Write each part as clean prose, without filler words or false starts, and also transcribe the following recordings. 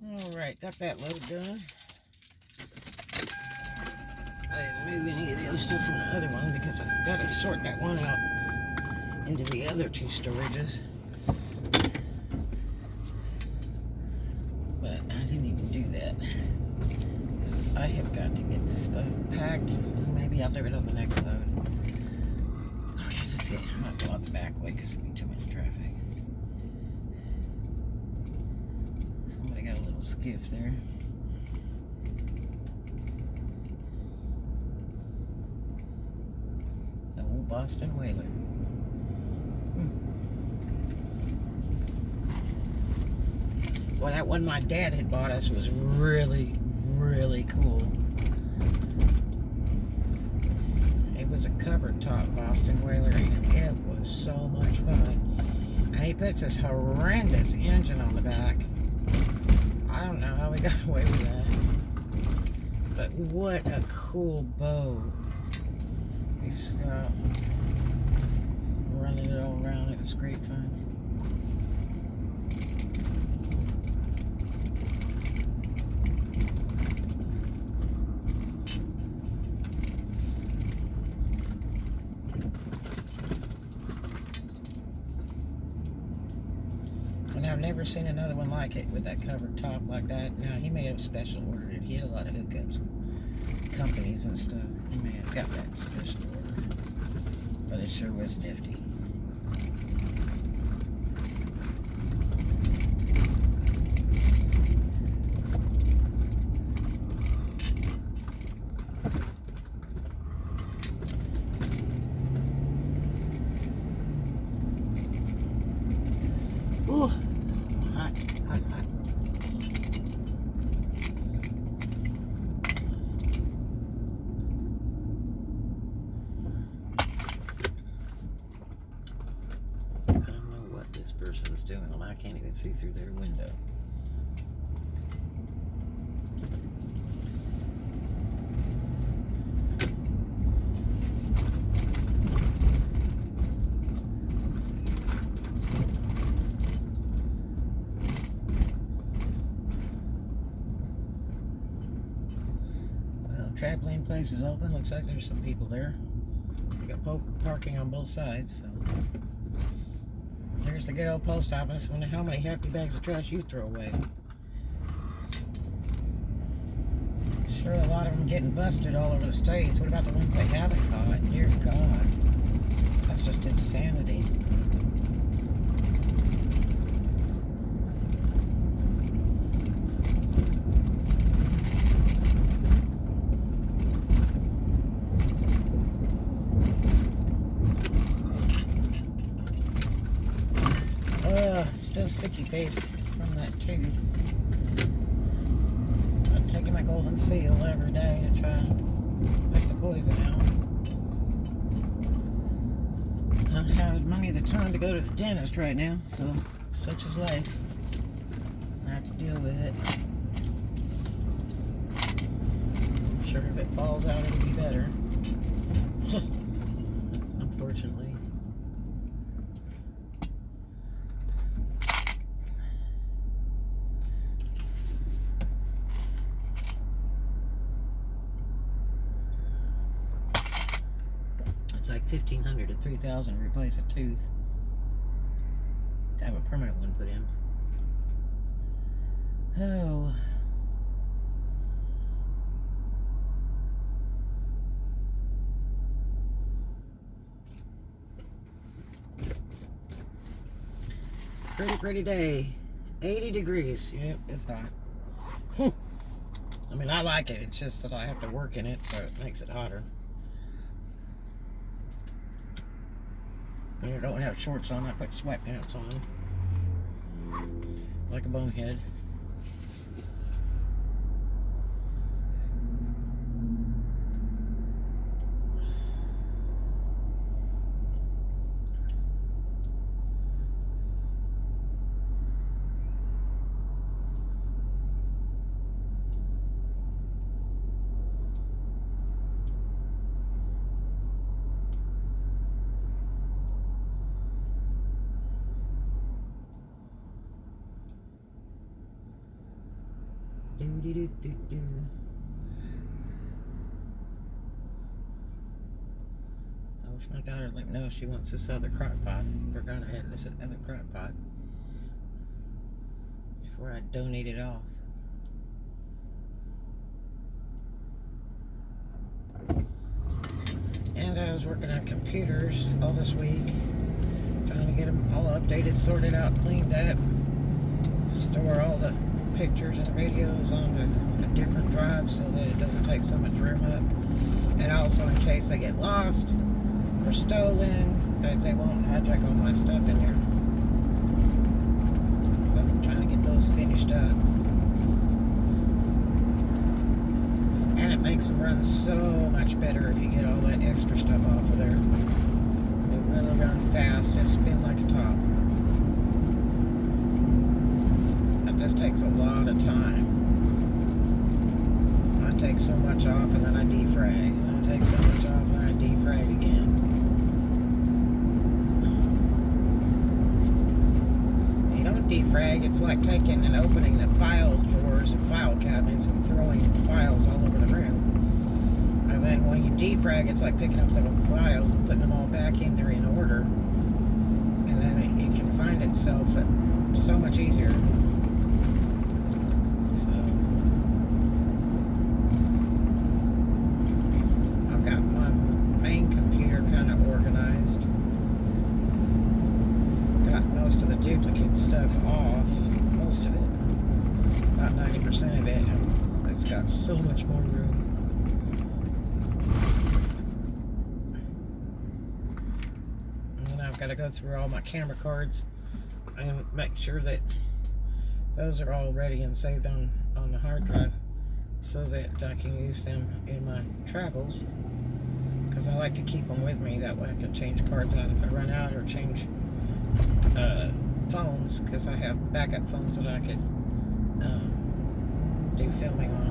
Alright, got that load done. I didn't move any of the other stuff from the other one because I've got to sort that one out into the other two storages. But I didn't even do that. I have got to get this stuff packed. Maybe I'll do it on the next load. Okay, let's see. I'm not going out the back way because it'd be too much traffic. Somebody got a little skiff there. It's an old Boston whaler. Well, that one my dad had bought us was really, really cool. It was a covered top Boston whaler, and it was so much fun. And he puts this horrendous engine on the back. I don't know how we got away with that. But what a cool boat. He's running it all around. It was great fun. And I've never seen another one like it with that covered top like that. Now, he may have special ordered it. He had a lot of hookups, companies and stuff. He may have got that special order. But it sure was nifty. Ooh, hot, hot, hot. I don't know what this person's doing. I can't even see through their window. Trampoline place is open. Looks like there's some people there. They got parking on both sides. So there's the good old post office. I wonder how many hefty bags of trash you throw away. Sure, a lot of them getting busted all over the states. What about the ones they haven't caught? Dear God, that's just insanity. Still sticky paste from that tooth. I'm taking my golden seal every day to try and put the poison out. I don't have money or the time to go to the dentist right now, so such is life. I have to deal with it. I'm sure if it falls out, it'll be better. Unfortunately. It's like $1,500 to $3,000 to replace a tooth. To have a permanent one put in. Oh. Pretty, pretty day. 80 degrees. Yep, it's hot. I mean, I like it. It's just that I have to work in it, so it makes it hotter. When I don't have shorts on, I put sweatpants on. Like a bonehead. Do-do-do-do-do. I wish my daughter let me know she wants this other crock pot. Forgot I had this other crock pot before I donate it off. And I was working on computers all this week, trying to get them all updated, sorted out, cleaned up, store all the pictures and videos onto a different drive so that it doesn't take so much room up. And also in case they get lost or stolen, they won't hijack all my stuff in there. So I'm trying to get those finished up. And it makes them run so much better if you get all that extra stuff off of there. They really run fast and spin like a top. That just takes a lot of time. I take so much off and then I defrag. And I take so much off and I defrag again. You don't defrag, it's like taking and opening the file drawers and file cabinets and throwing files all over the room. And then when you defrag, it's like picking up the files and putting them all back in there in order. And then it can find itself so much easier. So I've got my main computer kind of organized. Got most of the duplicate stuff off. Most of it. About 90% of it. And it's got so much more room. I've got to go through all my camera cards and make sure that those are all ready and saved on the hard drive so that I can use them in my travels, because I like to keep them with me. That way I can change cards out if I run out, or change phones, because I have backup phones that I could do filming on.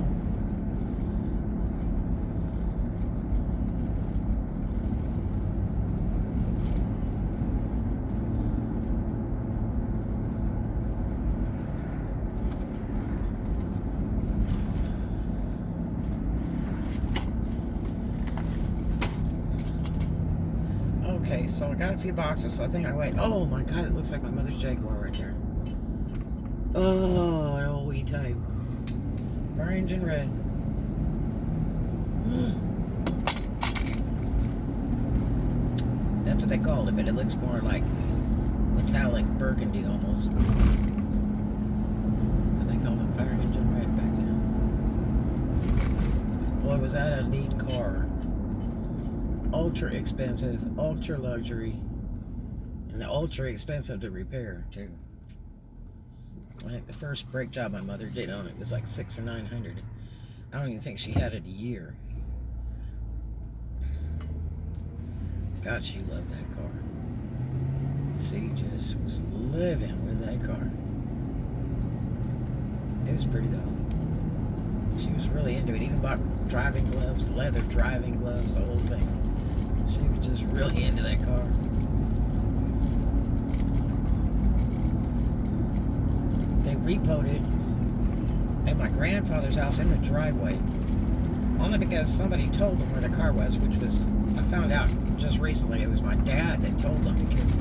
Okay, so I got a few boxes, so I think I wait. Oh my god, it looks like my mother's Jaguar right there. Oh, an old wee type. Orange and red. That's what they call it, but it looks more like metallic burgundy almost. But they called it fire engine red back then. Boy, was that a neat car. Ultra expensive, ultra luxury, and ultra expensive to repair too. I think the first brake job my mother did on it was like $600 or $900. I don't even think she had it a year. God, she loved that car. She just was living with that car. It was pretty though. She was really into it. Even bought driving gloves, leather driving gloves, the whole thing. She was just really into that car. They repoed it at my grandfather's house in the driveway. Only because somebody told them where the car was, which was, I found out just recently, it was my dad that told them, because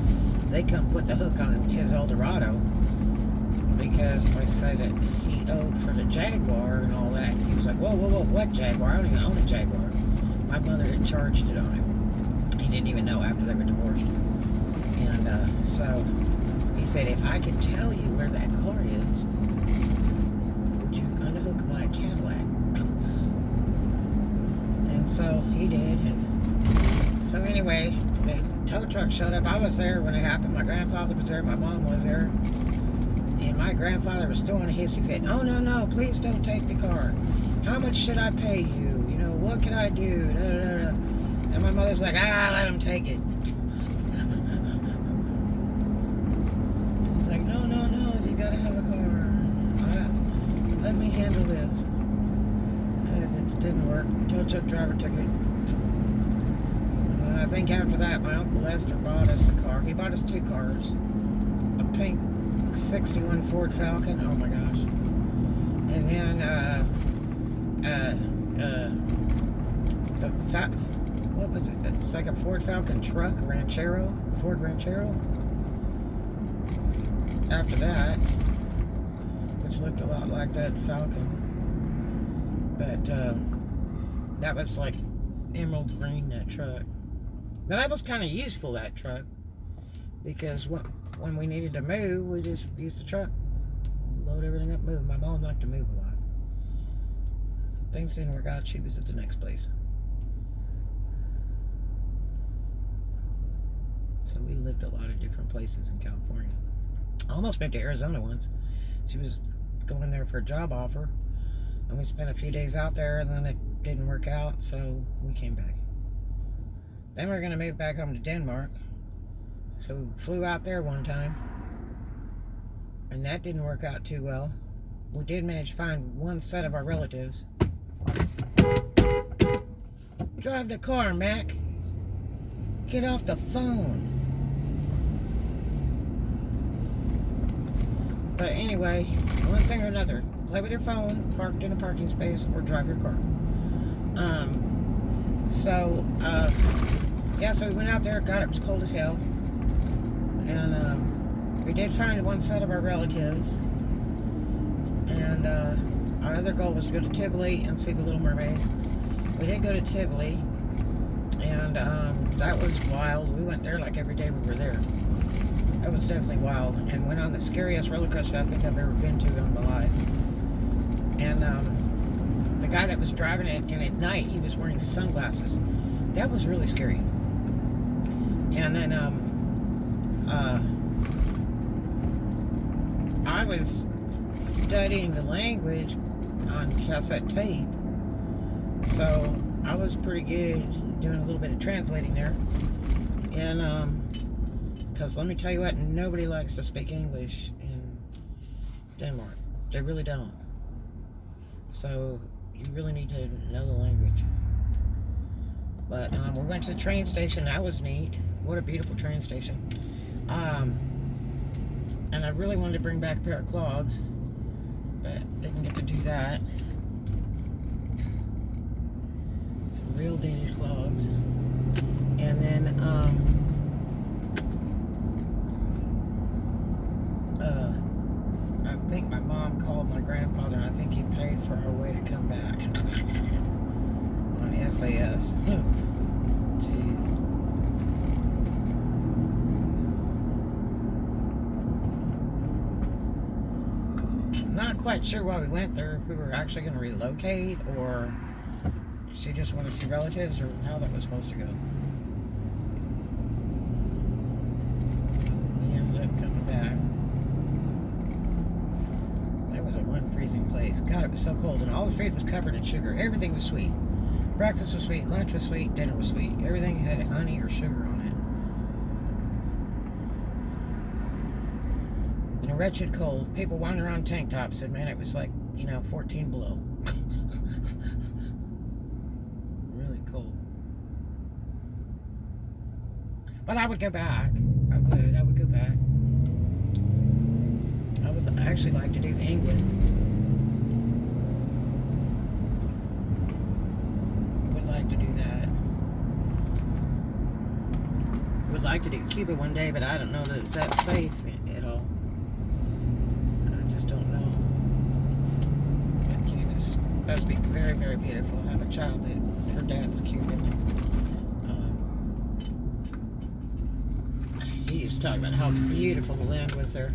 they come put the hook on his Eldorado, because they say that he owed for the Jaguar and all that. And he was like, whoa, what Jaguar? I don't even own a Jaguar. My mother had charged it on him. He didn't even know after they were divorced. And so he said, if I could tell you where that car is, would you unhook my Cadillac? And so he did. And so anyway, the tow truck showed up. I was there when it happened. My grandfather was there. My mom was there. And my grandfather was throwing a hissy fit. Oh, no, please don't take the car. How much should I pay you? You know, what can I do? Da, da, da. And my mother's like, let him take it. He's like, no, you gotta have a car. Let me handle this. And it didn't work. Tow truck driver took it. And I think after that, my Uncle Lester bought us a car. He bought us 2 cars. A pink 61 Ford Falcon. Oh my gosh. And then what was it? It's like a Ford Falcon truck, Ford Ranchero. After that, which looked a lot like that Falcon, but that was like emerald green, that truck. But that was kind of useful, that truck, because when we needed to move, we just used the truck, load everything up, move. My mom liked to move a lot. Things didn't work out, she was at the next place. So we lived a lot of different places in California. I almost moved to Arizona once. She was going there for a job offer, and we spent a few days out there, and then it didn't work out, so we came back. Then we were going to move back home to Denmark, so we flew out there one time, and that didn't work out too well. We did manage to find one set of our relatives. Drive the car, Mac. Get off the phone. But anyway, one thing or another, play with your phone, parked in a parking space, or drive your car. Yeah, so we went out there. God, it was cold as hell. And we did find one set of our relatives. And our other goal was to go to Tivoli and see the Little Mermaid. We did go to Tivoli, and that was wild. We went there like every day we were there. That was definitely wild, and went on the scariest roller coaster I think I've ever been to in my life. And the guy that was driving it, and at night he was wearing sunglasses. That was really scary. And then I was studying the language on cassette tape, so I was pretty good doing a little bit of translating there. And because let me tell you what, nobody likes to speak English in Denmark. They really don't. So you really need to know the language. But we went to the train station. That was neat. What a beautiful train station. And I really wanted to bring back a pair of clogs, but didn't get to do that. Some real Danish clogs. And then I think my mom called my grandfather, and I think he paid for her way to come back on the SAS. Jeez. Not quite sure why we went there, if we were actually going to relocate, or she just wanted to see relatives, or how that was supposed to go. We ended up coming back. That was a freezing place. God, it was so cold, and all the food was covered in sugar. Everything was sweet. Breakfast was sweet, lunch was sweet, dinner was sweet. Everything had honey or sugar on it. In a wretched cold, people wandering around tank tops said, man, it was like, 14 below. Really cold. But I would go back. I would go back. I would actually like to do England. Would like to do that. Would like to do Cuba one day, but I don't know that it's that safe at all. I just don't know. But Cuba's supposed to be very, very beautiful. I have a child that her dad's Cuban. He used to talk about how beautiful the land was there.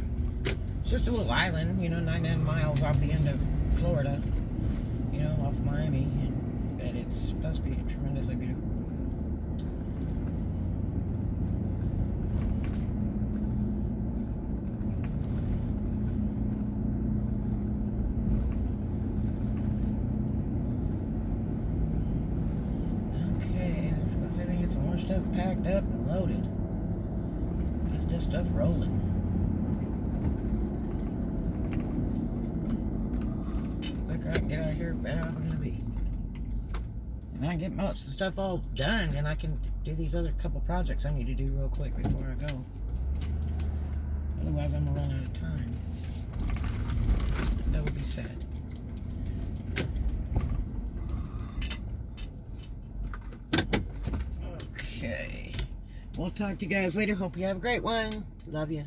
It's just a little island, 99 miles off the end of Florida, off Miami, but it's supposed to be tremendously beautiful. Okay, let's go see if we can get some more stuff packed up and loaded. Get this stuff rolling. I can get out of here, better off I'm going to be. And I can get most of the stuff all done, and I can do these other couple projects I need to do real quick before I go. Otherwise, I'm going to run out of time. That would be sad. Okay. We'll talk to you guys later. Hope you have a great one. Love you.